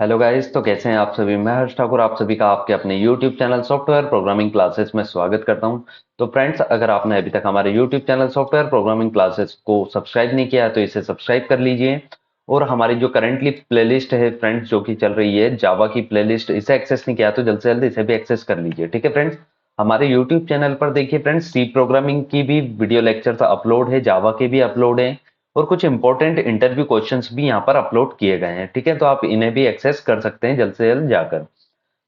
Hello guys, तो कैसे हैं आप सभी। मैं हर्ष ठाकुर आप सभी का आपके अपने YouTube channel software programming classes में स्वागत करता हूं। तो फ्रेंड्स, अगर आपने अभी तक हमारे YouTube channel software programming classes को सब्सक्राइब नहीं किया है तो इसे सब्सक्राइब कर लीजिए। और हमारी जो करंटली प्लेलिस्ट है फ्रेंड्स, जो कि चल रही है जावा की प्लेलिस्ट, इसे एक्सेस नहीं किया तो जल्द से जल्द इसे भी एक्सेस कर लीजिए। ठीक है फ्रेंड्स, हमारे यूट्यूब चैनल पर देखिए फ्रेंड्स, सी प्रोग्रामिंग की भी वीडियो लेक्चर अपलोड है, जावा के भी अपलोड है, और कुछ इंपॉर्टेंट इंटरव्यू क्वेश्चंस भी यहाँ पर अपलोड किए गए हैं। ठीक है, तो आप इन्हें भी एक्सेस कर सकते हैं जल्द से जल्द जाकर।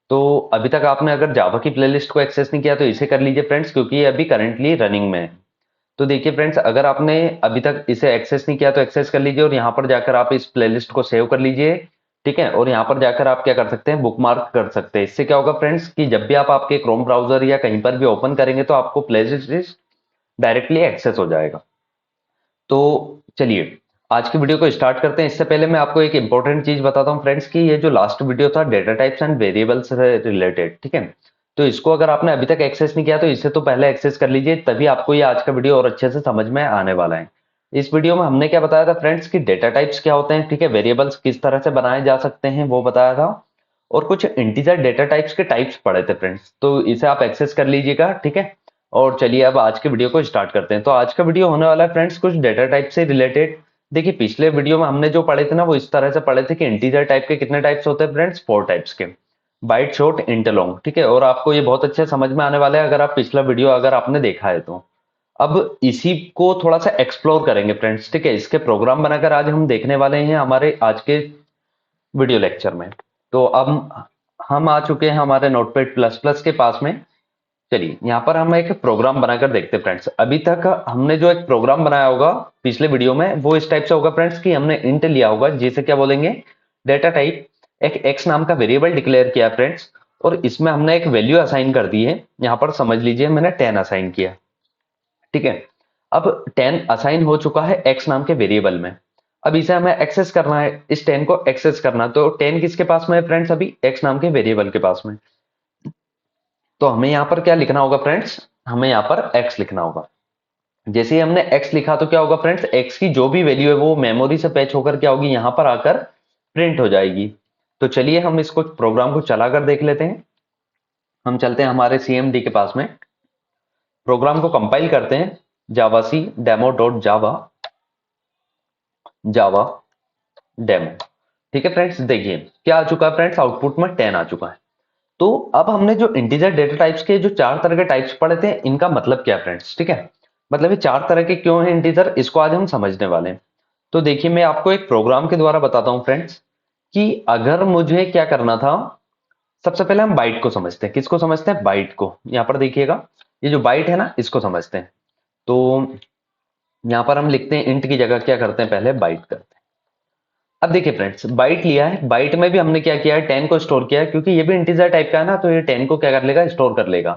तो अभी तक आपने अगर जावा की प्लेलिस्ट को एक्सेस नहीं किया तो इसे कर लीजिए फ्रेंड्स, क्योंकि ये अभी करंटली रनिंग में है। तो देखिए फ्रेंड्स, अगर आपने अभी तक इसे एक्सेस नहीं किया तो एक्सेस कर लीजिए और यहाँ पर जाकर आप इस प्लेलिस्ट को सेव कर लीजिए। ठीक है, और यहाँ पर जाकर आप क्या कर सकते हैं, बुकमार्क कर सकते हैं। इससे क्या होगा फ्रेंड्स कि जब भी आप आपके क्रोम ब्राउजर या कहीं पर भी ओपन करेंगे तो आपको प्लेलिस्ट डायरेक्टली एक्सेस हो जाएगा। तो चलिए आज की वीडियो को स्टार्ट करते हैं। इससे पहले मैं आपको एक इंपॉर्टेंट चीज बताता हूँ फ्रेंड्स, कि ये जो लास्ट वीडियो था डेटा टाइप्स एंड वेरिएबल्स से रिलेटेड, ठीक है, तो इसको अगर आपने अभी तक एक्सेस नहीं किया तो इसे तो पहले एक्सेस कर लीजिए, तभी आपको ये आज का वीडियो और अच्छे से समझ में आने वाला है। इस वीडियो में हमने क्या बताया था फ्रेंड्स, कि डेटा टाइप्स क्या होते हैं, ठीक है, वेरिएबल्स किस तरह से बनाए जा सकते हैं वो बताया था, और कुछ इंटीजर डेटा टाइप्स के टाइप्स पढ़े थे फ्रेंड्स, तो इसे आप एक्सेस कर लीजिएगा। ठीक है, और चलिए अब आज के वीडियो को स्टार्ट करते हैं। तो आज का वीडियो होने वाला है फ्रेंड्स कुछ डेटा टाइप से रिलेटेड। देखिए पिछले वीडियो में हमने जो पढ़े थे ना, वो इस तरह से पढ़े थे कि इंटीजर टाइप के कितने टाइप्स होते हैं फ्रेंड्स, 4 टाइप्स के, बाइट, शॉर्ट, इंट, लॉन्ग। ठीक है, और आपको ये बहुत अच्छे समझ में आने वाला है अगर आप पिछला वीडियो अगर आपने देखा है तो। अब इसी को थोड़ा सा एक्सप्लोर करेंगे फ्रेंड्स। ठीक है, इसके प्रोग्राम बनाकर आज हम देखने वाले हैं हमारे आज के वीडियो लेक्चर में। तो अब हम आ चुके हैं हमारे नोटपैड प्लस प्लस के पास में। चलिए यहाँ पर हम एक प्रोग्राम बनाकर देखते हैं फ्रेंड्स। अभी तक हमने जो एक प्रोग्राम बनाया होगा पिछले वीडियो में, वो इस टाइप से होगा फ्रेंड्स, कि हमने इंट लिया होगा, जिसे क्या बोलेंगे, डेटा टाइप, एक एक्स नाम का वेरिएबल डिक्लेयर किया फ्रेंड्स, और इसमें हमने एक वैल्यू असाइन कर दी है। यहाँ पर समझ लीजिए मैंने 10 असाइन किया। ठीक है, अब 10 असाइन हो चुका है एक्स नाम के वेरिएबल में। अब इसे हमें एक्सेस करना है, इस 10 को एक्सेस करना, तो 10 किसके पास में है फ्रेंड्स, अभी एक्स नाम के वेरिएबल के पास में। तो हमें यहाँ पर क्या लिखना होगा फ्रेंड्स, हमें यहाँ पर x लिखना होगा। जैसे ही हमने x लिखा तो क्या होगा फ्रेंड्स, x की जो भी वैल्यू है वो मेमोरी से पैच होकर क्या होगी, यहाँ पर आकर प्रिंट हो जाएगी। तो चलिए हम इसको प्रोग्राम को चलाकर देख लेते हैं। हम चलते हैं हमारे CMD के पास में, प्रोग्राम को कंपाइल करते हैं, जावा सी डेमो डॉट जावा, जावा डेमो। ठीक है फ्रेंड्स, देखिए क्या आ चुका है फ्रेंड्स, आउटपुट में 10 आ चुका है। तो अब हमने जो इंटीजर डेटा टाइप्स के जो 4 तरह के टाइप्स पढ़े थे, इनका मतलब क्या है फ्रेंड्स। ठीक है, मतलब ये 4 तरह के क्यों हैं इंटीजर, इसको आज हम समझने वाले हैं। तो देखिए मैं आपको एक प्रोग्राम के द्वारा बताता हूं फ्रेंड्स, कि अगर मुझे क्या करना था। सबसे पहले हम बाइट को समझते हैं। किसको समझते हैं, बाइट को। यहाँ पर देखिएगा, ये जो बाइट है ना, इसको समझते हैं। तो यहाँ पर हम लिखते हैं इंट की जगह क्या करते हैं, पहले बाइट करते हैं। अब देखिए फ्रेंड्स, बाइट लिया है, बाइट में भी हमने क्या किया है, 10 को स्टोर किया है, क्योंकि ये भी इंटीजर टाइप का है ना, तो ये 10 को क्या कर लेगा, स्टोर कर लेगा।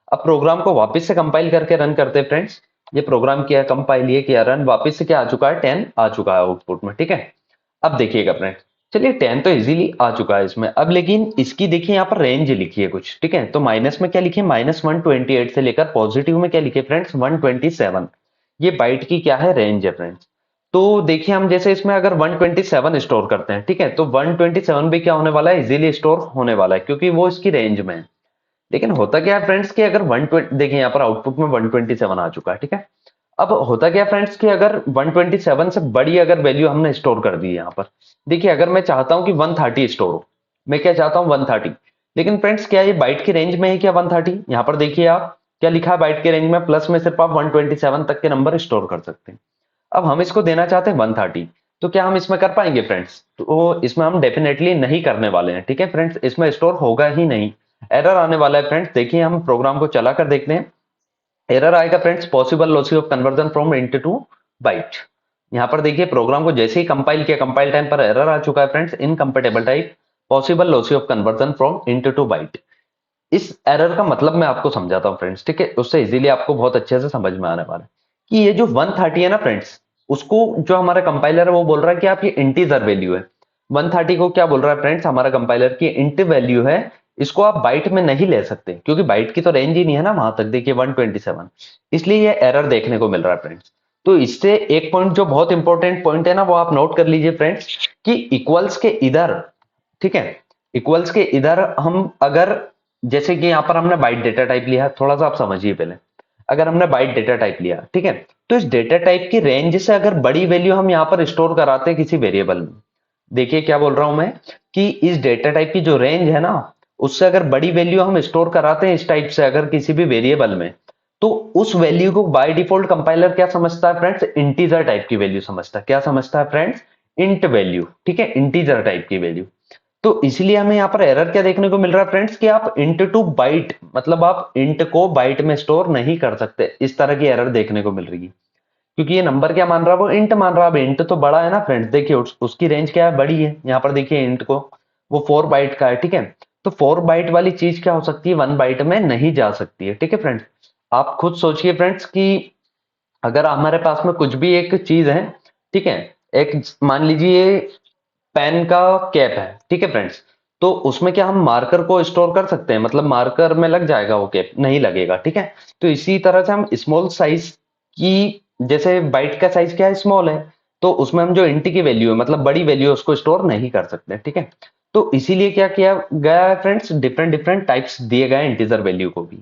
अब प्रोग्राम को वापस से कंपाइल करके रन करते हैं फ्रेंड्स। ये प्रोग्राम किया, कंपाइल ये किया, रन, वापस से क्या आ चुका है, 10 आ चुका है आउटपुट में। ठीक है, अब देखिएगा फ्रेंड्स, चलिए 10 तो इजीली आ चुका है इसमें। अब लेकिन इसकी देखिए यहाँ पर रेंज लिखी है कुछ। ठीक है, तो माइनस में क्या लिखे, -128 से लेकर पॉजिटिव में क्या लिखे फ्रेंड्स, 127। ये बाइट की क्या है, रेंज है फ्रेंड्स। तो देखिए हम जैसे इसमें अगर 127 स्टोर करते हैं, ठीक है, तो 127 भी क्या होने वाला है, इजीली स्टोर होने वाला है, क्योंकि वो इसकी रेंज में है। लेकिन होता क्या है फ्रेंड्स, कि अगर 120, देखिए यहाँ पर आउटपुट में 127 आ चुका है। ठीक है, अब होता क्या फ्रेंड्स, कि अगर 127 से बड़ी अगर वैल्यू हमने स्टोर कर दी है यहाँ पर, देखिए अगर मैं चाहता हूं कि 130 स्टोर हो, मैं क्या चाहता हूं 130, लेकिन फ्रेंड्स क्या ये बाइट की रेंज में है क्या 130, यहाँ पर देखिए आप क्या लिखा है बाइट के रेंज में, प्लस में सिर्फ आप 127 तक के नंबर स्टोर कर सकते हैं। अब हम इसको देना चाहते हैं 130, तो क्या हम इसमें कर पाएंगे फ्रेंड्स, तो इसमें हम डेफिनेटली नहीं करने वाले हैं। ठीक है फ्रेंड्स, इसमें स्टोर होगा ही नहीं, एरर आने वाला है फ्रेंड्स। देखिए हम प्रोग्राम को चला कर देखते हैं, एरर आएगा friends, possible lossy of conversion from int to byte. यहाँ पर देखिए प्रोग्राम को जैसे ही कंपाइल किया, कंपाइल टाइम पर एरर आ चुका है friends, incompatible type, possible lossy of conversion from int to byte. इस एरर का मतलब मैं आपको समझाता हूँ फ्रेंड्स। ठीक है, उससे इजीली आपको बहुत अच्छे से समझ में आने वाला है, कि ये जो 130 है ना फ्रेंड्स, उसको जो हमारा कंपाइलर है वो बोल रहा है कि आप ये इंटीजर वैल्यू है। 130 को क्या बोल रहा है फ्रेंड्स हमारा कंपाइलर, की इंट वैल्यू है, इसको आप बाइट में नहीं ले सकते, क्योंकि बाइट की तो रेंज ही नहीं है ना वहां तक, देखिए 127, इसलिए ये एरर देखने को मिल रहा है फ्रेंड्स। तो इससे एक पॉइंट जो बहुत इंपॉर्टेंट पॉइंट है ना, वो आप नोट कर लीजिए फ्रेंड्स, कि इक्वल्स के इधर, ठीक है। इक्वल्स के इधर हम अगर, जैसे कि यहाँ पर हमने बाइट डेटा टाइप लिया, थोड़ा सा आप समझिए पहले। अगर हमने बाइट डेटा टाइप लिया, ठीक है, तो इस डेटा टाइप की रेंज से अगर बड़ी वैल्यू हम यहाँ पर स्टोर कराते हैं किसी वेरिएबल में, देखिए क्या बोल रहा हूं मैं, कि इस डेटा टाइप की जो रेंज है ना, उससे अगर बड़ी वैल्यू हम स्टोर कराते हैं इस टाइप से अगर किसी भी वेरिएबल में, तो उस वैल्यू को बाय डिफॉल्ट कंपाइलर क्या समझता है फ्रेंड्स, इंटीजर टाइप की वैल्यू समझता है। क्या समझता है फ्रेंड्स, इंट वैल्यू, ठीक है, इंटीजर टाइप की वैल्यू। तो इसलिए हमें यहाँ पर एरर क्या देखने को मिल रहा है फ्रेंड्स, कि आप इंट टू बाइट, मतलब आप इंट को बाइट में स्टोर नहीं कर सकते, इस तरह की एरर देखने को मिल रही है। क्योंकि ये नंबर क्या मान रहा है, वो इंट मान रहा है। अब इंट तो बड़ा है ना फ्रेंड्स, देखिए उसकी रेंज क्या है, बड़ी है। यहाँ पर देखिए इंट को, वो 4 बाइट का है, ठीक है। तो 4 बाइट वाली चीज क्या हो सकती है, 1 बाइट में नहीं जा सकती है, ठीक है फ्रेंड्स। आप खुद सोचिए फ्रेंड्स कि अगर हमारे पास में कुछ भी एक चीज है, ठीक है, एक मान लीजिए पेन का कैप है, ठीक है फ्रेंड्स, तो उसमें क्या हम मार्कर को स्टोर कर सकते हैं, मतलब मार्कर में लग जाएगा वो कैप, नहीं लगेगा, ठीक है। तो इसी तरह से हम स्मॉल साइज की, जैसे बाइट का साइज क्या है, स्मॉल है, तो उसमें हम जो इंट की वैल्यू है, मतलब बड़ी वैल्यू है, उसको स्टोर नहीं कर सकते, ठीक है। तो इसीलिए क्या किया गया है फ्रेंड्स, डिफरेंट डिफरेंट टाइप्स दिए गए इंटीजर वैल्यू को भी।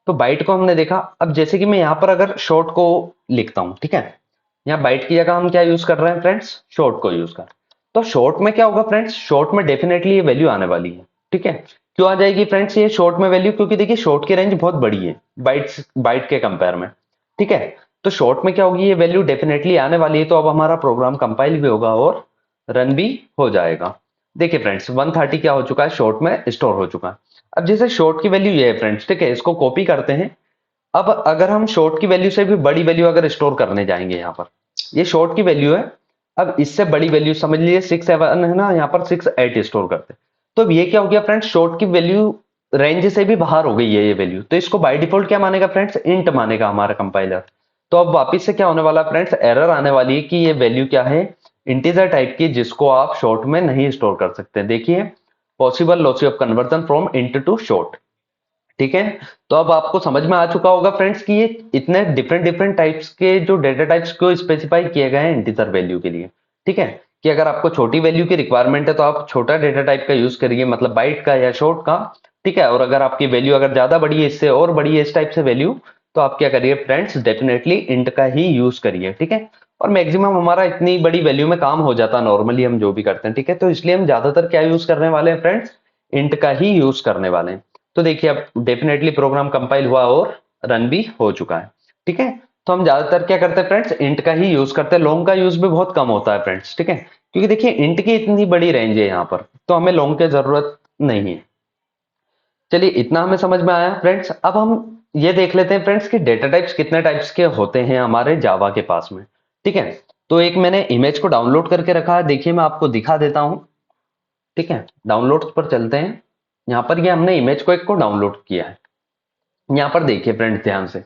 तो बाइट को हमने देखा। अब जैसे कि मैं यहाँ पर अगर शॉर्ट को लिखता हूँ, ठीक है, यहाँ बाइट की जगह हम क्या यूज कर रहे हैं फ्रेंड्स, शॉर्ट को यूज कर। तो शॉर्ट में क्या होगा फ्रेंड्स, शॉर्ट में डेफिनेटली ये वैल्यू आने वाली है, ठीक है। क्यों आ जाएगी फ्रेंड्स ये शॉर्ट में वैल्यू, क्योंकि देखिए शॉर्ट की रेंज बहुत बड़ी है बाइट्स, बाइट के कंपेयर में, ठीक है। तो शॉर्ट में क्या होगी, ये वैल्यू डेफिनेटली आने वाली है। तो अब हमारा प्रोग्राम कंपाइल भी होगा और रन भी हो जाएगा। देखिए फ्रेंड्स 130 क्या हो चुका है, शॉर्ट में स्टोर हो चुका है। अब जैसे शॉर्ट की वैल्यू ये है फ्रेंड्स, ठीक है, इसको कॉपी करते हैं। अब अगर हम शॉर्ट की वैल्यू से भी बड़ी वैल्यू अगर स्टोर करने जाएंगे, यहाँ पर ये शॉर्ट की वैल्यू है, अब इससे बड़ी वैल्यू समझ लीजिए 6 7 है ना, यहाँ पर 6 8 स्टोर करते हैं। तो अब ये क्या हो गया फ्रेंड्स, शॉर्ट की वैल्यू रेंज से भी बाहर हो गई है ये वैल्यू। तो इसको बाय डिफॉल्ट क्या मानेगा फ्रेंड्स, इंट मानेगा हमारा कंपाइलर। तो अब वापिस से क्या होने वाला है फ्रेंड्स, एरर आने वाली है कि ये वैल्यू क्या है, इंटीजर टाइप की, जिसको आप शॉर्ट में नहीं स्टोर कर सकते। देखिए, possible lossy of conversion from int to short, ठीक है। तो अब आपको समझ में आ चुका होगा फ्रेंड्स कि ये इतने डिफरेंट डिफरेंट टाइप्स के जो डेटा टाइप्स को स्पेसिफाई किए गए हैं इंटीजर वैल्यू के लिए, ठीक है। कि अगर आपको छोटी वैल्यू की रिक्वायरमेंट है तो आप छोटा डेटा टाइप का यूज करिए, मतलब बाइट का या शॉर्ट का, ठीक है। और अगर आपकी वैल्यू अगर ज्यादा बड़ी है, इससे और बड़ी है इस टाइप से वैल्यू, तो आप क्या करिए फ्रेंड्स, डेफिनेटली इंट का ही यूज करिए, ठीक है। और मैक्सिमम हमारा इतनी बड़ी वैल्यू में काम हो जाता है नॉर्मली हम जो भी करते हैं, ठीक है। तो इसलिए हम ज्यादातर क्या यूज करने वाले हैं फ्रेंड्स, इंट का ही यूज करने वाले हैं। तो देखिए अब डेफिनेटली प्रोग्राम कंपाइल हुआ और रन भी हो चुका है, ठीक है। तो हम ज्यादातर क्या करते हैं फ्रेंड्स, इंट का ही यूज करते हैं, लॉन्ग का यूज भी बहुत कम होता है फ्रेंड्स, ठीक है। क्योंकि देखिए इंट की इतनी बड़ी रेंज है यहाँ पर, तो हमें लॉन्ग की जरूरत नहीं है। चलिए इतना हमें समझ में आया फ्रेंड्स। अब हम ये देख लेते हैं फ्रेंड्स कि डेटा टाइप्स कितने टाइप्स के होते हैं हमारे जावा के पास में, ठीक है। तो एक मैंने इमेज को डाउनलोड करके रखा है, देखिए मैं आपको दिखा देता हूं, ठीक है। डाउनलोड पर चलते हैं। यहाँ पर ये हमने इमेज को एक को डाउनलोड किया है। यहाँ पर देखिए फ्रेंड्स ध्यान से,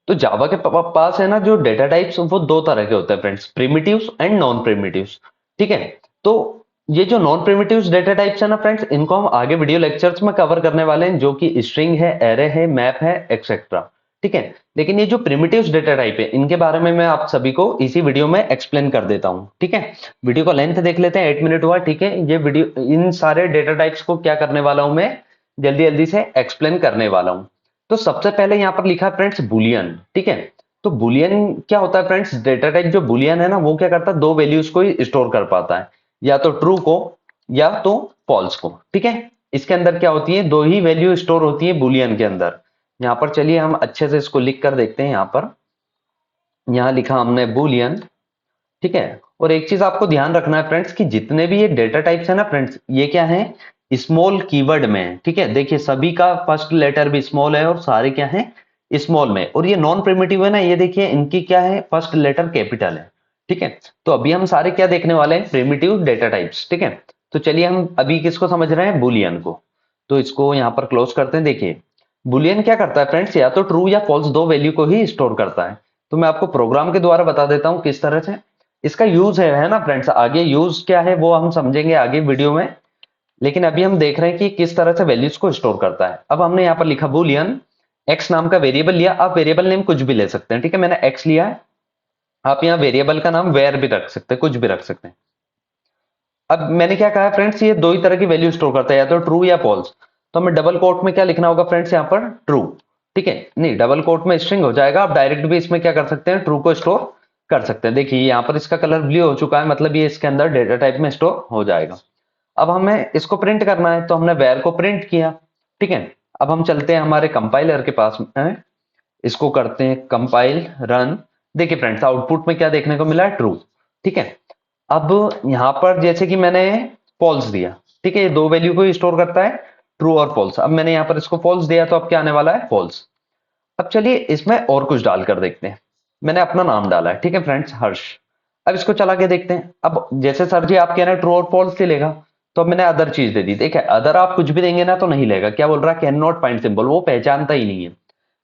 तो जावा के पास है ना जो डेटा टाइप्स, वो दो तरह के होते हैं friends, primitives and non primitives, ठीक है। तो ये जो नॉन प्रिमिटिव्स डेटा टाइप्स है ना फ्रेंड्स, इनको हम आगे वीडियो लेक्चर्स में कवर करने वाले हैं, जो कि स्ट्रिंग है, एरे है, मैप है, एक्सेट्रा, ठीक है। लेकिन ये जो प्रिमिटिव्स डेटा टाइप है, इनके बारे में मैं आप सभी को इसी वीडियो में एक्सप्लेन कर देता हूँ, ठीक है। वीडियो का लेंथ देख लेते हैं, 8 मिनट हुआ, ठीक है। ये वीडियो इन सारे डेटा टाइप्स को क्या करने वाला हूं मैं, जल्दी जल्दी से एक्सप्लेन करने वाला हूं। तो सबसे पहले यहाँ पर लिखा है फ्रेंड्स बुलियन, ठीक है। तो बुलियन क्या होता है फ्रेंड्स, डेटा टाइप जो बुलियन है ना, वो क्या करता है, दो वैल्यूज को ही स्टोर कर पाता है, या तो ट्रू को या तो फॉल्स को, ठीक है। इसके अंदर क्या होती है, दो ही वैल्यू स्टोर होती है बुलियन के अंदर। यहाँ पर चलिए हम अच्छे से इसको लिख कर देखते हैं। यहाँ पर यहाँ लिखा हमने बुलियन, ठीक है। और एक चीज आपको ध्यान रखना है फ्रेंड्स कि जितने भी ये डेटा टाइप्स है ना फ्रेंड्स, ये क्या है, स्मॉल कीवर्ड में है, ठीक है। देखिए सभी का फर्स्ट लेटर भी स्मॉल है और सारे क्या है, स्मॉल में। और ये नॉन प्रिमिटिव है ना, ये देखिए इनकी क्या है, फर्स्ट लेटर कैपिटल है, ठीक है। तो अभी हम सारे क्या देखने वाले हैं, प्रिमिटिव डेटा टाइप्स, ठीक है। तो चलिए हम अभी किसको समझ रहे हैं, बुलियन को। तो इसको यहाँ पर क्लोज करते हैं। देखिए बुलियन क्या करता है फ्रेंड्स, या तो ट्रू या फॉल्स दो वैल्यू को ही स्टोर करता है। तो मैं आपको प्रोग्राम के द्वारा बता देता हूं किस तरह से इसका यूज है ना फ्रेंड्स। आगे यूज क्या है वो हम समझेंगे आगे वीडियो में, लेकिन अभी हम देख रहे हैं कि किस तरह से वैल्यूज को स्टोर करता है। अब हमने यहाँ पर लिखा बुलियन, एक्स नाम का वेरिएबल लिया। आप वेरिएबल नेम कुछ भी ले सकते हैं, ठीक है। मैंने एक्स लिया है, आप यहाँ वेरिएबल का नाम वेयर भी रख सकते हैं, कुछ भी रख सकते हैं। अब मैंने क्या कहा फ्रेंड्स, ये दो ही तरह की वैल्यू स्टोर करता है, या तो ट्रू या फॉल्स। तो हमें डबल कोट में क्या लिखना होगा फ्रेंड्स, यहाँ पर ट्रू। ठीक है, नहीं डबल कोट में स्ट्रिंग हो जाएगा, आप डायरेक्ट भी इसमें क्या कर सकते हैं, ट्रू को स्टोर कर सकते हैं। देखिए यहाँ पर इसका कलर ब्लू हो चुका है, मतलब ये इसके अंदर डेटा टाइप में स्टोर हो जाएगा। अब हमें इसको प्रिंट करना है, तो हमने वेर को प्रिंट किया। ठीक है, अब हम चलते हैं हमारे कंपाइलर के पास में, इसको करते हैं कंपाइल रन। देखिए फ्रेंड्स, आउटपुट में क्या देखने को मिला है, ट्रू। ठीक है, अब यहां पर जैसे कि मैंने फॉल्स दिया, ठीक है, ये दो वैल्यू को स्टोर करता है, ट्रू और फॉल्स। अब मैंने यहां पर इसको फॉल्स दिया, तो अब क्या आने वाला है, फॉल्स। अब चलिए इसमें और कुछ डालकर देखते हैं। मैंने अपना नाम डाला है, ठीक है फ्रेंड्स, हर्ष। अब इसको चला के देखते हैं। अब जैसे सर जी आप कह रहे हैं ट्रू और फॉल्स से लेगा, तो अब मैंने अदर चीज दे दी। देखिए अदर आप कुछ भी देंगे ना तो नहीं लेगा, क्या बोल रहा है, कैन नॉट फाइंड सिंबल, वो पहचानता ही नहीं है।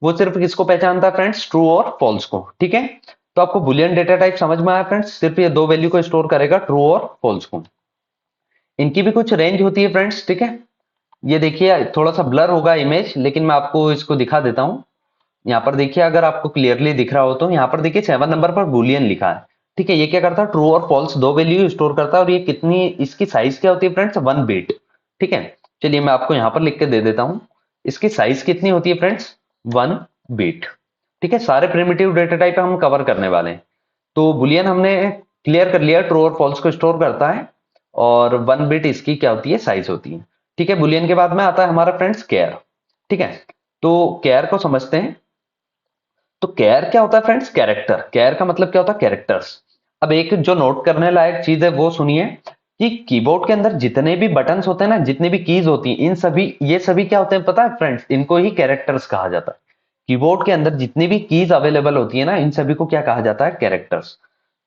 वो सिर्फ किसको पहचानता है फ्रेंड्स, ट्रू और फॉल्स को। ठीक है, तो आपको बुलियन डेटा टाइप समझ में आया फ्रेंड्स, सिर्फ ये दो वैल्यू को स्टोर करेगा, ट्रू और फॉल्स को। इनकी भी कुछ रेंज होती है फ्रेंड्स। ठीक है, ये देखिए थोड़ा सा ब्लर होगा इमेज, लेकिन मैं आपको इसको दिखा देता हूं। यहाँ पर देखिए, अगर आपको क्लियरली दिख रहा हो तो यहाँ पर देखिए 7 नंबर पर बुलियन लिखा है। ठीक है, ये क्या करता है, ट्रू और फॉल्स दो वैल्यू स्टोर करता है, और ये कितनी, इसकी साइज क्या होती है फ्रेंड्स, 1 बिट। ठीक है, चलिए मैं आपको यहाँ पर लिख के दे देता हूँ, इसकी साइज कितनी होती है फ्रेंड्स, 1 बिट। ठीक है, सारे प्रिमिटिव डेटा टाइप हम कवर करने वाले हैं। तो बुलियन हमने क्लियर कर लिया, ट्रू और फॉल्स को स्टोर करता है, और 1 बिट इसकी क्या होती है, साइज होती है। ठीक है, बुलियन के बाद में आता है हमारा फ्रेंड्स केयर। ठीक है, तो केयर को समझते हैं। तो केयर क्या होता है फ्रेंड्स, कैरेक्टर। केयर का मतलब क्या होता है, कैरेक्टर्स। अब एक जो नोट करने लायक चीज है वो सुनिए, कि कीबोर्ड के अंदर जितने भी बटन्स होते हैं ना, जितनी भी कीज होती हैं, इन सभी, ये सभी क्या होते हैं पता है फ्रेंड्स, इनको ही कैरेक्टर्स कहा जाता है। कीबोर्ड के अंदर जितनी भी कीज अवेलेबल होती है ना, इन सभी को क्या कहा जाता है, कैरेक्टर्स।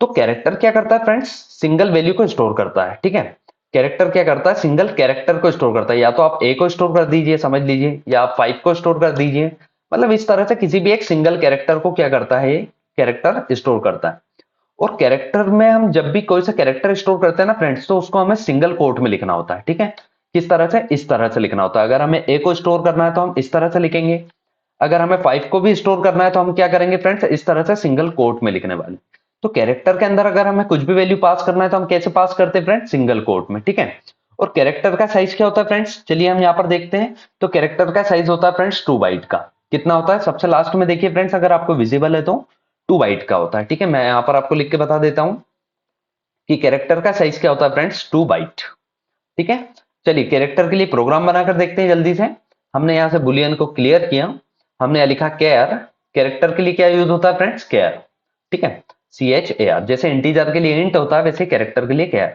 तो कैरेक्टर क्या करता है फ्रेंड्स, सिंगल वैल्यू को स्टोर करता है। ठीक है, कैरेक्टर क्या करता है, सिंगल कैरेक्टर को स्टोर करता है। या तो आप ए को स्टोर कर दीजिए, समझ लीजिए, या आप 5 को स्टोर कर दीजिए। मतलब इस तरह से किसी भी एक सिंगल कैरेक्टर को क्या करता है, कैरेक्टर स्टोर करता है। और कैरेक्टर में हम जब भी कोई सा कैरेक्टर स्टोर करते हैं ना फ्रेंड्स, तो उसको हमें सिंगल कोट में लिखना होता है। ठीक है, किस तरह से, इस तरह से लिखना होता है। अगर हमें ए को स्टोर करना है तो हम इस तरह से लिखेंगे। अगर हमें 5 को भी स्टोर करना है तो हम क्या करेंगे फ्रेंड्स, इस तरह से सिंगल कोट में लिखने वाले। तो कैरेक्टर के अंदर अगर हमें कुछ भी वैल्यू पास करना है तो हम कैसे पास करते हैं फ्रेंड्स, सिंगल कोट में। ठीक है, और कैरेक्टर का साइज क्या होता है फ्रेंड्स, चलिए हम यहाँ पर देखते हैं। तो कैरेक्टर का साइज होता है फ्रेंड्स 2 बाइट का। कितना होता है, सबसे लास्ट में देखिए फ्रेंड्स, अगर आपको विजिबल है तो 2 बाइट का होता है। ठीक है, मैं यहाँ पर आपको लिख के बता देता हूँ कि कैरेक्टर का साइज क्या होता है फ्रेंड्स, 2 बाइट। ठीक है, चलिए कैरेक्टर के लिए प्रोग्राम बनाकर देखते हैं जल्दी से। हमने यहाँ से बुलियन को क्लियर किया, हमने लिखा केयर। कैरेक्टर के लिए क्या यूज होता है फ्रेंड्स, केयर। ठीक है, CHAR, जैसे इंटीजर के लिए इंट होता है, वैसे कैरेक्टर के लिए केयर।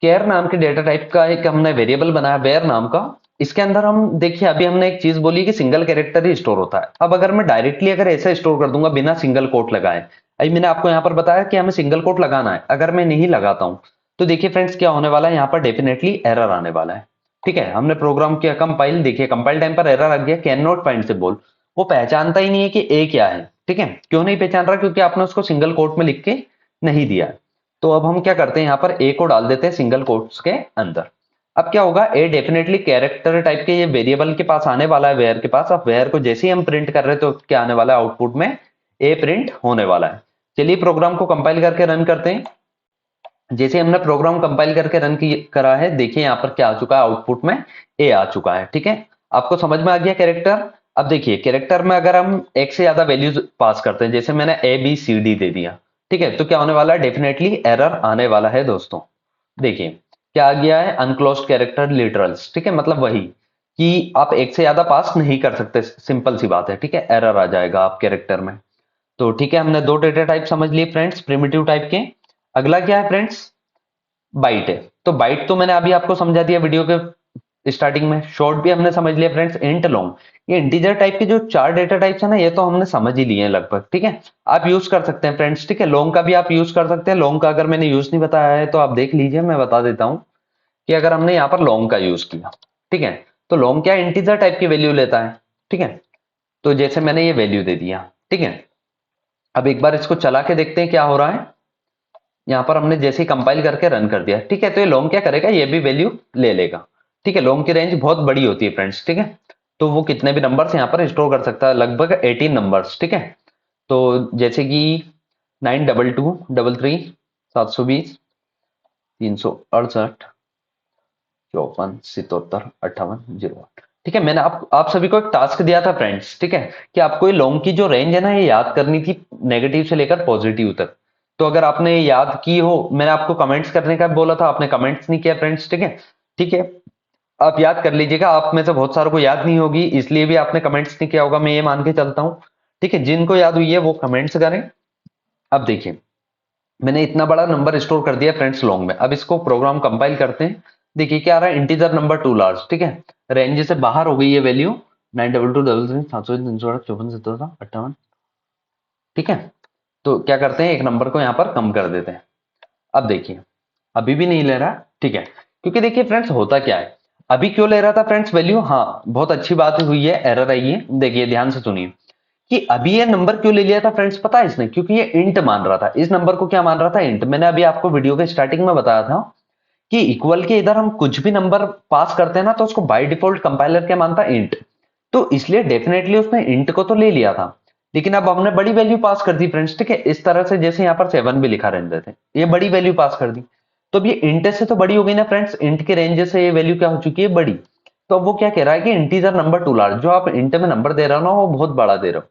केयर नाम के डेटा टाइप का एक हमने वेरिएबल बनाया, वेयर नाम का। इसके अंदर हम देखिए, अभी हमने एक चीज बोली कि सिंगल कैरेक्टर ही स्टोर होता है। अब अगर मैं डायरेक्टली अगर ऐसा स्टोर कर दूंगा बिना सिंगल कोट लगाए, अभी मैंने आपको यहाँ पर बताया कि हमें सिंगल कोट लगाना है, अगर मैं नहीं लगाता हूं तो देखिए फ्रेंड्स क्या होने वाला है, यहाँ पर डेफिनेटली एरर आने वाला है। ठीक है, हमने प्रोग्राम किया कंपाइल, देखिए कंपाइल टाइम पर एरर आ गया, कैन नॉट फाइंड सिंबल। वो पहचानता ही नहीं है कि ए क्या है। ठीक है, क्यों नहीं पहचान रहा, क्योंकि आपने उसको सिंगल कोट में लिख के नहीं दिया है। तो अब हम क्या करते हैं, यहाँ पर ए को डाल देते हैं सिंगल कोट्स के अंदर। अब क्या होगा, ए डेफिनेटली कैरेक्टर टाइप के ये वेरिएबल के पास आने वाला है, वेयर के पास। अब वेयर को जैसे ही हम प्रिंट कर रहे हैं तो क्या आने वाला है, आउटपुट में ए प्रिंट होने वाला है। चलिए प्रोग्राम को कंपाइल करके रन करते हैं। जैसे हमने प्रोग्राम कंपाइल करके रन करा है, देखिए यहाँ पर क्या आ चुका है, आउटपुट में ए आ चुका है। ठीक है, आपको समझ में आ गया कैरेक्टर। अब देखिए कैरेक्टर में अगर हम एक से ज्यादा वैल्यूज पास करते हैं, जैसे मैंने ABCD दे दिया, ठीक है, तो क्या होने वाला है, डेफिनेटली एरर आने वाला है दोस्तों। देखिए क्या आ गया है, अनक्लोज्ड कैरेक्टर लिटरल्स। ठीक है, मतलब वही कि आप एक से ज्यादा पास नहीं कर सकते, सिंपल सी बात है। ठीक है, एरर आ जाएगा आप कैरेक्टर में। तो ठीक है, हमने दो डेटा टाइप समझ लिए फ्रेंड्स, प्रिमिटिव टाइप के। अगला क्या है फ्रेंड्स, बाइट है। तो बाइट तो मैंने अभी आपको समझा दिया वीडियो के स्टार्टिंग में। शॉर्ट भी हमने समझ लिया फ्रेंड्स, इंट लॉन्ग। ये इंटीजर टाइप के जो चार डेटा टाइप्स है ना, ये तो हमने समझ ही लिए हैं लगभग। ठीक है, आप यूज कर सकते हैं फ्रेंड्स। ठीक है, लॉन्ग का भी आप यूज कर सकते हैं। लॉन्ग का अगर मैंने यूज नहीं बताया है तो आप देख लीजिए, मैं बता देता हूं कि अगर हमने यहाँ पर लॉन्ग का यूज किया, ठीक है, तो लॉन्ग क्या इंटीजर टाइप की वैल्यू लेता है। ठीक है, तो जैसे मैंने ये वैल्यू दे दिया, ठीक है, अब एक बार इसको चला के देखते हैं क्या हो रहा है। यहाँ पर हमने जैसे ही कंपाइल करके रन कर दिया, ठीक है, तो ये लॉन्ग क्या करेगा, ये भी वैल्यू ले लेगा। ठीक है, लॉन्ग की रेंज बहुत बड़ी होती है फ्रेंड्स। ठीक है, तो वो कितने भी नंबर्स यहाँ पर स्टोर कर सकता है, लगभग 18 नंबर्स। ठीक है, तो जैसे कि 92233720, 368 54 77 58 08। ठीक है, मैंने आप सभी को एक टास्क दिया था फ्रेंड्स, ठीक है, कि आपको ये लॉन्ग की जो रेंज है ना ये याद करनी थी, नेगेटिव से लेकर पॉजिटिव तक। तो अगर आपने याद की हो, मैंने आपको कमेंट्स करने का बोला था, आपने कमेंट्स नहीं किया फ्रेंड्स, ठीक है। ठीक है, आप याद कर लीजिएगा, आप में से बहुत सारों को याद नहीं होगी, इसलिए भी आपने कमेंट्स नहीं किया होगा, मैं ये मान के चलता हूँ। ठीक है, जिनको याद हुई है वो कमेंट्स करें। अब देखिए, मैंने इतना बड़ा नंबर स्टोर कर दिया फ्रेंड्स लॉन्ग में। अब इसको प्रोग्राम कंपाइल करते हैं। देखिए क्या आ रहा है, इंटीजर नंबर टू लार्ज, ठीक है, रेंज से बाहर हो गई ये वैल्यू 922333 700 308 54 77 58। ठीक है, तो क्या करते हैं, एक नंबर को यहाँ पर कम कर देते हैं। अब देखिए, अभी भी नहीं ले रहा, ठीक है, क्योंकि देखिए फ्रेंड्स होता क्या है, अभी क्यों ले रहा था फ्रेंड्स वैल्यू, हाँ बहुत अच्छी बात हुई है, एरर आई है। देखिए ध्यान से सुनिए कि अभी ये नंबर क्यों ले लिया था फ्रेंड्स, पता है इसने, क्योंकि ये इंट मान रहा था, इस नंबर को क्या मान रहा था, इंट। मैंने अभी आपको वीडियो के स्टार्टिंग में बताया था कि इक्वल के इधर हम कुछ भी नंबर पास करते हैं ना तो उसको बाय डिफॉल्ट कंपाइलर क्या मानता है, इंट। तो इसलिए डेफिनेटली उसने इंट को तो ले लिया था, लेकिन अब हमने बड़ी वैल्यू पास कर दी फ्रेंड्स, ठीक है, इस तरह से जैसे यहाँ पर 7 भी लिखा रहने थे, ये बड़ी वैल्यू पास कर दी। तो अब ये इंट से तो बड़ी हो गई ना फ्रेंड्स, इंट के रेंज से ये वैल्यू क्या हो चुकी है, बड़ी। तो अब वो क्या कह रहा है कि इंटीजर नंबर टू लार्ज, जो आप इंट में नंबर दे रहे हो ना वो बहुत बड़ा दे रहे हो,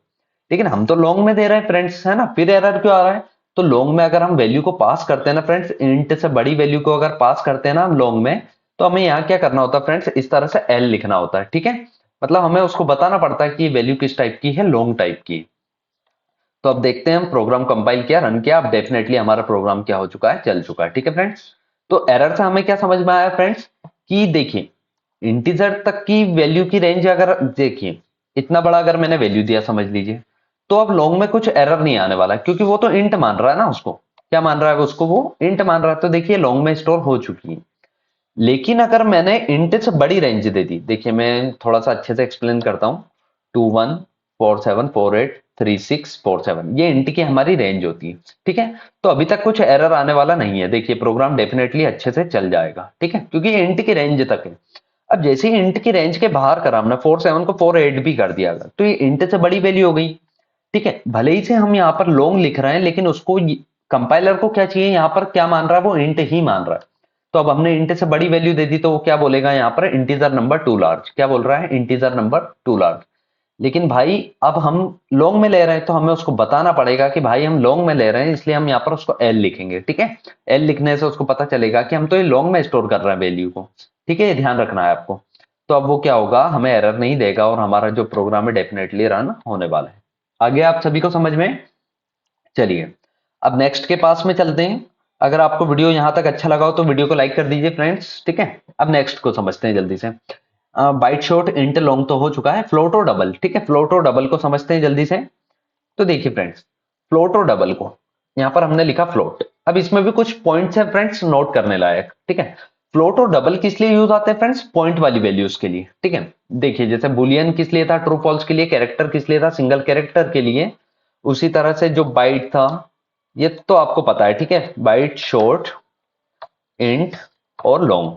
लेकिन हम तो लॉन्ग में दे रहे हैं फ्रेंड्स, है ना, फिर एरर क्यों आ रहा है। तो लॉन्ग में अगर हम वैल्यू को पास करते हैं ना फ्रेंड्स, इंट से बड़ी वैल्यू को अगर पास करते हैं ना हम लॉन्ग में, तो हमें यहाँ क्या करना होता है फ्रेंड्स, इस तरह से एल लिखना होता है, ठीक है। मतलब हमें उसको बताना पड़ता है कि वैल्यू किस टाइप की है, लॉन्ग टाइप की। तो अब देखते हैं, हम प्रोग्राम कंपाइल किया, रन किया, अब डेफिनेटली हमारा प्रोग्राम क्या हो चुका है, चल चुका है, ठीक है फ्रेंड्स। तो एरर से हमें क्या समझ में आया फ्रेंड्स, कि देखिए इंटीजर तक की वैल्यू की रेंज अगर देखिए, इतना बड़ा अगर मैंने वैल्यू दिया समझ लीजिए, तो अब लॉन्ग में कुछ एरर नहीं आने वाला, क्योंकि वो तो इंट मान रहा है ना उसको, क्या मान रहा है उसको, वो इंट मान रहा है, तो देखिए लॉन्ग में स्टोर हो चुकी है। लेकिन अगर मैंने इंट से बड़ी रेंज दे दी, देखिए मैं थोड़ा सा अच्छे से एक्सप्लेन करता हूँ, 2147483647, ये इंट की हमारी रेंज होती है, ठीक है। तो अभी तक कुछ एरर आने वाला नहीं है, देखिए प्रोग्राम डेफिनेटली अच्छे से चल जाएगा, ठीक है, क्योंकि ये इंट की रेंज तक है। अब जैसे ही इंट की रेंज के बाहर करा हमने, 47 को 48 भी कर दिया, तो ये इंट से बड़ी वैल्यू हो गई, ठीक है। भले ही से हम यहाँ पर लॉन्ग लिख रहे हैं, लेकिन उसको कंपाइलर को क्या चाहिए, यहाँ पर क्या मान रहा है, वो इंट ही मान रहा है। तो अब हमने इंट से बड़ी वैल्यू दे दी, तो वो क्या बोलेगा यहाँ पर, इंटीजर नंबर टू लार्ज, क्या बोल रहा है, इंटीजर नंबर टू लार्ज। लेकिन भाई अब हम लॉन्ग में ले रहे हैं, तो हमें उसको बताना पड़ेगा कि भाई हम लॉन्ग में ले रहे हैं, इसलिए हम यहाँ पर उसको एल लिखेंगे, ठीक है। एल लिखने से उसको पता चलेगा कि हम तो ये लॉन्ग में स्टोर कर रहे हैं वैल्यू को, ठीक है, ये ध्यान रखना है आपको। तो अब वो क्या होगा, हमें एरर नहीं देगा, और हमारा जो प्रोग्राम है डेफिनेटली रन होने वाला है। आगे आप सभी को समझ में, चलिए अब नेक्स्ट के पास में चलते हैं। अगर आपको वीडियो यहां तक अच्छा लगा हो तो वीडियो को लाइक कर दीजिए फ्रेंड्स, ठीक है। अब नेक्स्ट को समझते हैं जल्दी से। बाइट शॉर्ट इंट लॉन्ग तो हो चुका है, फ्लोट और डबल, ठीक है, फ्लोट और डबल को समझते हैं जल्दी से। तो देखिए फ्रेंड्स, फ्लोट और डबल को यहाँ पर हमने लिखा फ्लोट, अब इसमें भी कुछ पॉइंट्स है फ्रेंड्स नोट करने लायक, ठीक है। फ्लोट और डबल किस लिए यूज आते हैं फ्रेंड्स, पॉइंट वाली वैल्यूज के लिए, ठीक है। देखिए जैसे बुलियन किस लिए था, ट्रू फॉल्स के लिए, कैरेक्टर किस लिए था, सिंगल कैरेक्टर के लिए। उसी तरह से जो बाइट था, ये तो आपको पता है, ठीक है, बाइट शॉर्ट इंट और लॉन्ग,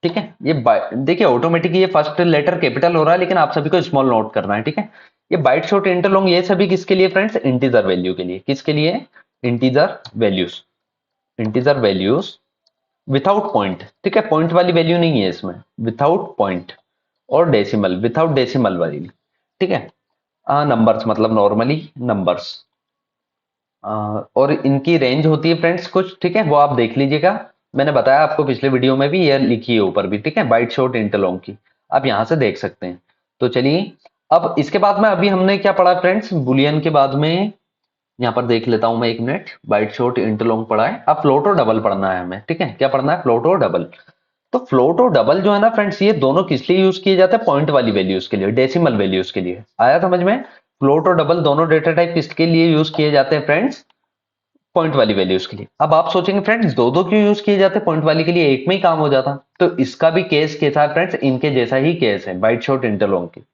ठीक है। ये देखिए ऑटोमेटिकली ये फर्स्ट लेटर कैपिटल हो रहा है, लेकिन आप सभी को स्मॉल नोट करना है, ठीक है। ये बाइट शॉर्ट इंट लॉन्ग, ये सभी किसके लिए फ्रेंड्स, इंटीजर वैल्यू के लिए, किसके लिए, integer values, integer values without point, ठीक है, पॉइंट वाली वैल्यू नहीं है इसमें, विथआउट पॉइंट और डेसिमल, विथआउट डेसिमल वाली, ठीक है। नंबर्स मतलब नॉर्मली नंबर्स, और इनकी रेंज होती है फ्रेंड्स कुछ, ठीक है, वो आप देख लीजिएगा, मैंने बताया आपको पिछले वीडियो में भी, ये लिखी है ऊपर भी, ठीक है, बाइट शॉर्ट इंट लॉन्ग की, आप यहां से देख सकते हैं। तो चलिए अब इसके बाद में अभी हमने क्या पढ़ा फ्रेंड्स, बुलियन के बाद में, यहाँ पर देख लेता हूं मैं एक minute, bite short int long पढ़ा है, अब फ्लोट और डबल पढ़ना है हमें, ठीक है, क्या पढ़ना है, फ्लोट और डबल। तो फ्लोट और डबल जो है ना फ्रेंड्स, ये दोनों किस लिए यूज किए जाते हैं, पॉइंट वाली वैल्यूज के लिए, डेसिमल वैल्यूज के लिए, आया समझ में। फ्लोट और डबल दोनों डेटा टाइप किसके लिए यूज किए जाते हैं फ्रेंड्स, पॉइंट वाली वैल्यूज के लिए। अब आप सोचेंगे फ्रेंड्स दो दो क्यों यूज किए जाते, पॉइंट वाली के लिए एक में ही काम हो जाता। तो इसका भी केस कैसा है फ्रेंड्स, इनके जैसा ही केस है, बाइट शॉर्ट इंटरलॉन्ग की।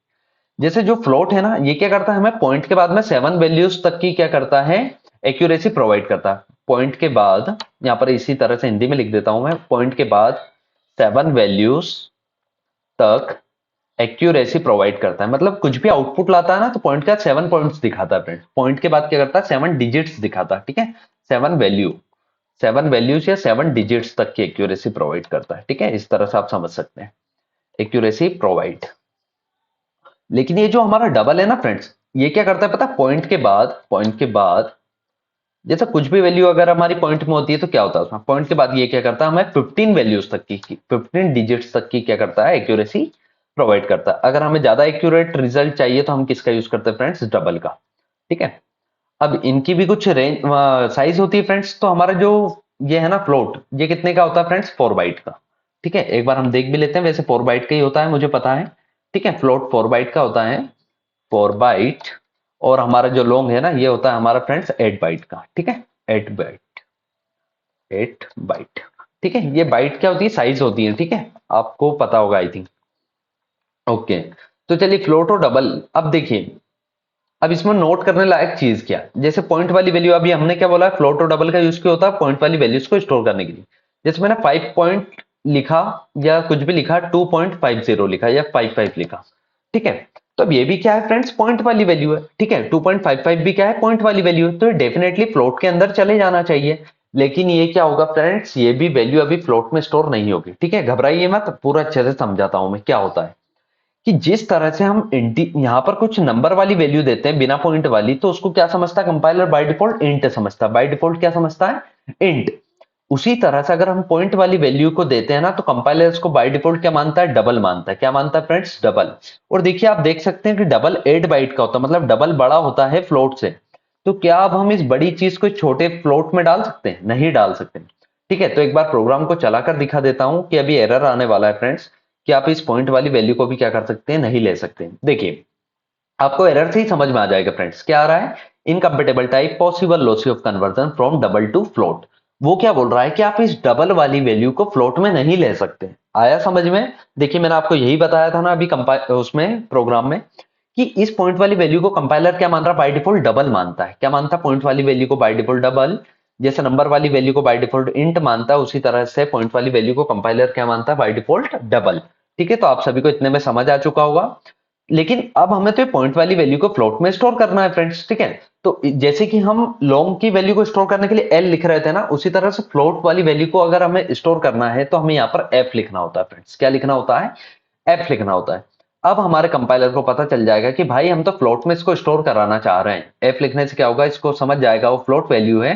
जैसे जो फ्लोट है ना, ये क्या करता है, हमें पॉइंट के बाद में 7 वैल्यूज तक की क्या करता है, एक्यूरेसी प्रोवाइड करता है। पॉइंट के बाद, यहाँ पर इसी तरह से हिंदी में लिख देता हूं मैं, पॉइंट के बाद 7 वैल्यूज तक एक्यूरेसी प्रोवाइड करता है। मतलब कुछ भी आउटपुट लाता है ना, तो पॉइंट के बाद 7 पॉइंट्स दिखाता है फ्रेंड्स, पॉइंट के बाद क्या करता है, 7 डिजिट्स दिखाता है, ठीक है, 7 वैल्यू, 7 वैल्यूज या 7 डिजिट्स तक की एक्यूरेसी प्रोवाइड करता है। ठीक है, इस तरह से आप समझ सकते हैं एक्यूरेसी प्रोवाइड। लेकिन ये जो हमारा डबल है ना फ्रेंड्स, ये क्या करता है पता है, पॉइंट के बाद जैसे कुछ भी वैल्यू अगर हमारी पॉइंट में होती है तो क्या होता है उसमें, पॉइंट के बाद ये क्या करता है, हमें 15 वैल्यूज तक की 15 डिजिट्स तक की क्या करता है, एक्यूरेसी प्रोवाइड करता है। अगर हमें ज्यादा एक्यूरेट रिजल्ट चाहिए तो हम किसका यूज करते हैं फ्रेंड्स, डबल का। ठीक है, अब इनकी भी कुछ रेंज साइज होती है फ्रेंड्स। तो हमारा जो ये है ना फ्लोट, ये कितने का होता है फ्रेंड्स, 4 बाइट का। ठीक है, एक बार हम देख भी लेते हैं, वैसे 4 बाइट का ही होता है मुझे पता है। ठीक है, फ्लोट 4 बाइट का होता है, 4 बाइट। और हमारा जो लॉन्ग है ना, ये होता है हमारा फ्रेंड्स 8 बाइट का। ठीक है, 8 बाइट, 8 बाइट। ठीक है, ये बाइट क्या होती है, साइज होती है। ठीक है, आपको पता होगा आई थिंक। ओके, तो चलिए फ्लोट और डबल। अब देखिए, अब इसमें नोट करने लायक चीज क्या, जैसे पॉइंट वाली वैल्यू, अभी हमने क्या बोला, फ्लोट और डबल का यूज क्यों होता है, पॉइंट वाली वैल्यूज को स्टोर करने के लिए। जैसे मैंने 5 पॉइंट लिखा या कुछ भी लिखा, 2.50 लिखा या 55 लिखा। ठीक है, तो अब ये भी क्या है फ्रेंड्स, पॉइंट वाली वैल्यू है। ठीक है, 2.55 भी क्या है, पॉइंट वाली वैल्यू है, तो डेफिनेटली फ्लोट के अंदर चले जाना चाहिए। लेकिन ये क्या होगा फ्रेंड्स, ये भी वैल्यू अभी फ्लोट में स्टोर नहीं होगी। ठीक है, घबराइए मत, पूरा अच्छे से समझाता हूं मैं क्या होता है। कि जिस तरह से हम यहां पर कुछ नंबर वाली वैल्यू देते हैं बिना पॉइंट वाली, तो उसको क्या समझता है कंपाइलर, बाय डिफॉल्ट इंट समझता है। बाय डिफॉल्ट क्या समझता है, इंट। उसी तरह से अगर हम पॉइंट वाली वैल्यू को देते हैं ना, तो कंपाइलर इसको बाय डिफॉल्ट क्या मानता है, डबल मानता है। क्या मानता है फ्रेंड्स, डबल। और देखिए आप देख सकते हैं कि डबल 8 बाइट का होता है, मतलब डबल बड़ा होता है फ्लोट से। तो क्या अब हम इस बड़ी चीज को छोटे फ्लोट में डाल सकते हैं, नहीं डाल सकते। ठीक है, तो एक बार प्रोग्राम को चलाकर दिखा देता हूं कि अभी एरर आने वाला है फ्रेंड्स, कि आप इस पॉइंट वाली वैल्यू को भी क्या कर सकते हैं, नहीं ले सकते। देखिए, आपको एरर से ही समझ में आ जाएगा फ्रेंड्स, क्या आ रहा है, incompatible type possible lossy of conversion from double two float. वो क्या बोल रहा है कि आप इस डबल वाली वैल्यू को फ्लोट में नहीं ले सकते। आया समझ में। देखिए, मैंने आपको यही बताया था ना अभी उसमें प्रोग्राम में, कि इस पॉइंट वाली वैल्यू को कंपाइलर क्या मान रहा है, बाय डिफॉल्ट डबल मानता है। क्या मानता है, पॉइंट वाली वैल्यू को बाय डिफॉल्ट डबल। जैसे नंबर वाली वैल्यू को बाय डिफॉल्ट इंट मानता है, उसी तरह से पॉइंट वाली वैल्यू को कंपाइलर क्या मानता है, बाय डिफॉल्ट डबल। ठीक है, तो आप सभी को इतने में समझ आ चुका होगा। लेकिन अब हमें तो पॉइंट वाली वैल्यू को फ्लोट में स्टोर करना है फ्रेंड्स। ठीक है, तो जैसे कि हम लॉन्ग की वैल्यू को स्टोर करने के लिए एल लिख रहे थे ना, उसी तरह से फ्लोट वाली वैल्यू को अगर हमें स्टोर करना है तो हमें यहाँ पर एफ लिखना होता है फ्रेंड्स। क्या लिखना होता है, एफ लिखना होता है। अब हमारे कंपाइलर को पता चल जाएगा कि भाई हम तो फ्लोट में इसको स्टोर कराना चाह रहे हैं। एफ लिखने से क्या होगा, इसको समझ जाएगा वो फ्लोट वैल्यू है।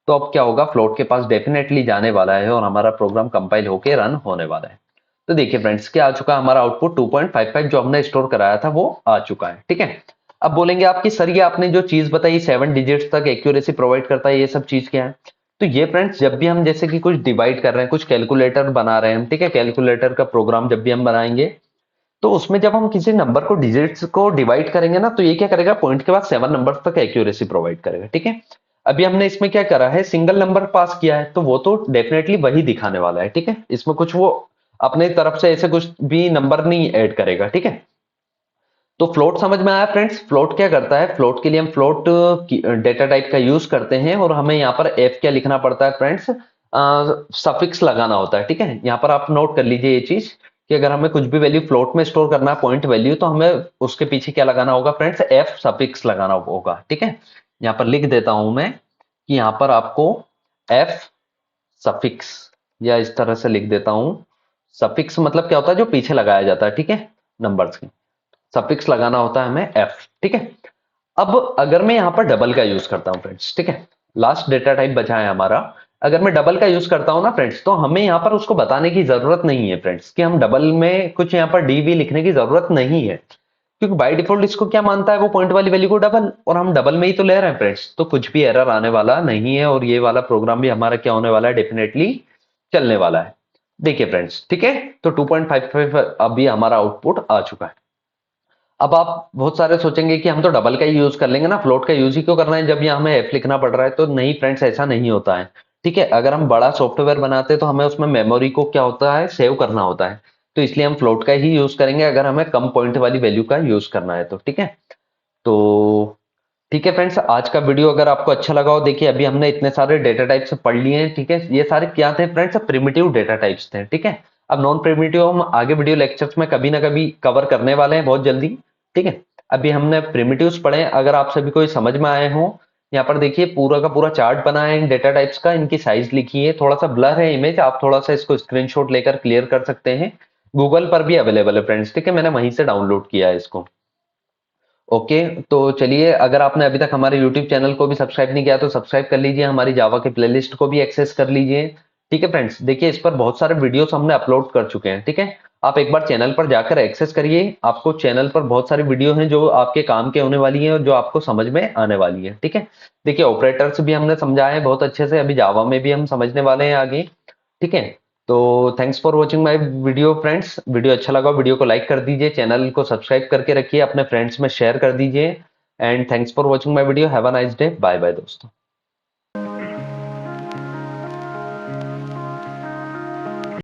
तो अब क्या होगा, फ्लोट के पास डेफिनेटली जाने वाला है और हमारा प्रोग्राम कंपाइल होकर रन होने वाला है। तो देखिए फ्रेंड्स, क्या आ चुका है हमारा आउटपुट, 2.55 जो हमने स्टोर कराया था वो आ चुका है। ठीक है, अब बोलेंगे आपकी सर ये आपने जो चीज बताई 7 डिजिट्स तक एक्यूरेसी प्रोवाइड करता है, ये सब चीज क्या है। तो ये फ्रेंड्स, जब भी हम जैसे कि कुछ डिवाइड कर रहे हैं, कुछ कैलकुलेटर बना रहे हैं, ठीक है, कैलकुलेटर का प्रोग्राम जब भी हम बनाएंगे, तो उसमें जब हम किसी नंबर को डिजिट्स को डिवाइड करेंगे ना, तो ये क्या करेगा, पॉइंट के बाद 7 नंबर तक एक्यूरेसी प्रोवाइड करेगा। ठीक है, अभी हमने इसमें क्या करा है, सिंगल नंबर पास किया है, तो वो तो डेफिनेटली वही दिखाने वाला है। ठीक है, इसमें कुछ वो अपने तरफ से ऐसे कुछ भी नंबर नहीं ऐड करेगा। ठीक है, तो फ्लोट समझ में आया फ्रेंड्स। फ्लोट क्या करता है, फ्लोट के लिए हम फ्लोट डेटा टाइप का यूज करते हैं, और हमें यहाँ पर एफ क्या लिखना पड़ता है फ्रेंड्स, सफिक्स लगाना होता है। ठीक है, यहाँ पर आप नोट कर लीजिए ये चीज, कि अगर हमें कुछ भी वैल्यू फ्लोट में स्टोर करना है, पॉइंट वैल्यू, तो हमें उसके पीछे क्या लगाना होगा फ्रेंड्स, एफ सफिक्स लगाना होगा। ठीक है, यहाँ पर लिख देता हूं मैं कि यहाँ पर आपको एफ सफिक्स, या इस तरह से लिख देता हूं, सफिक्स मतलब क्या होता है, जो पीछे लगाया जाता है। ठीक है, नंबर्स की सफिक्स लगाना होता है हमें एफ। ठीक है, अब अगर मैं यहाँ पर डबल का यूज करता हूँ फ्रेंड्स, ठीक है, लास्ट डेटा टाइप बचा है हमारा। अगर मैं डबल का यूज करता हूँ ना फ्रेंड्स, तो हमें यहाँ पर उसको बताने की जरूरत नहीं है फ्रेंड्स, कि हम डबल में कुछ यहाँ पर डी वी लिखने की जरूरत नहीं है, क्योंकि बाय डिफॉल्ट इसको क्या मानता है, वो पॉइंट वाली वैल्यू को डबल, और हम डबल में ही तो ले रहे हैं फ्रेंड्स, तो कुछ भी एरर आने वाला नहीं है, और ये वाला प्रोग्राम भी हमारा क्या होने वाला है, डेफिनेटली चलने वाला है। देखिए फ्रेंड्स, ठीक है, तो 2.55 अभी हमारा आउटपुट आ चुका है। अब आप बहुत सारे सोचेंगे कि हम तो डबल का ही यूज कर लेंगे ना, फ्लोट का यूज ही क्यों करना है जब यहाँ हमें एफ लिखना पड़ रहा है। तो नहीं फ्रेंड्स, ऐसा नहीं होता है। ठीक है, अगर हम बड़ा सॉफ्टवेयर बनाते हैं तो हमें उसमें मेमोरी को क्या होता है, सेव करना होता है। तो इसलिए हम फ्लोट का ही यूज करेंगे अगर हमें कम पॉइंट वाली वैल्यू का यूज करना है तो। ठीक है, तो ठीक है फ्रेंड्स, आज का वीडियो अगर आपको अच्छा लगा हो, देखिए अभी हमने इतने सारे डेटा टाइप्स पढ़ लिए हैं। ठीक है, ये सारे क्या थे फ्रेंड्स, प्रिमिटिव डेटा टाइप्स थे। ठीक है, अब नॉन प्रिमिटिव हम आगे वीडियो लेक्चर्स में कभी ना कभी कवर करने वाले हैं बहुत जल्दी। ठीक है, अभी हमने प्रिमिटिव्स पढ़े, अगर आप सभी को ये समझ में आए हो यहाँ पर देखिए पूरा का पूरा चार्ट बना है इन डेटा टाइप्स का, इनकी साइज लिखी है, थोड़ा सा ब्लर है इमेज, आप थोड़ा सा इसको स्क्रीनशॉट लेकर क्लियर कर सकते हैं। गूगल पर भी अवेलेबल है फ्रेंड्स, ठीक है, मैंने वहीं से डाउनलोड किया है इसको। ओके, तो चलिए, अगर आपने अभी तक हमारे यूट्यूब चैनल को भी सब्सक्राइब नहीं किया तो सब्सक्राइब कर लीजिए, हमारी जावा के प्लेलिस्ट को भी एक्सेस कर लीजिए। ठीक है फ्रेंड्स, देखिए इस पर बहुत सारे वीडियोस हमने अपलोड कर चुके हैं, ठीक है। आप एक बार चैनल पर जाकर एक्सेस करिए, आपको चैनल पर बहुत सारी वीडियो हैं जो आपके काम के होने वाली हैं और जो आपको समझ में आने वाली है, ठीक है। देखिए ऑपरेटर्स भी हमने समझाए हैं बहुत अच्छे से, अभी जावा में भी हम समझने वाले हैं आगे, ठीक है। तो thanks for watching my video friends, video अच्छा लगा वीडियो को लाइक कर दीजिए, चैनल को सब्सक्राइब करके रखिए, अपने फ्रेंड्स में शेयर कर दीजिए। And thanks for watching my video, have a nice day, bye bye दोस्तों।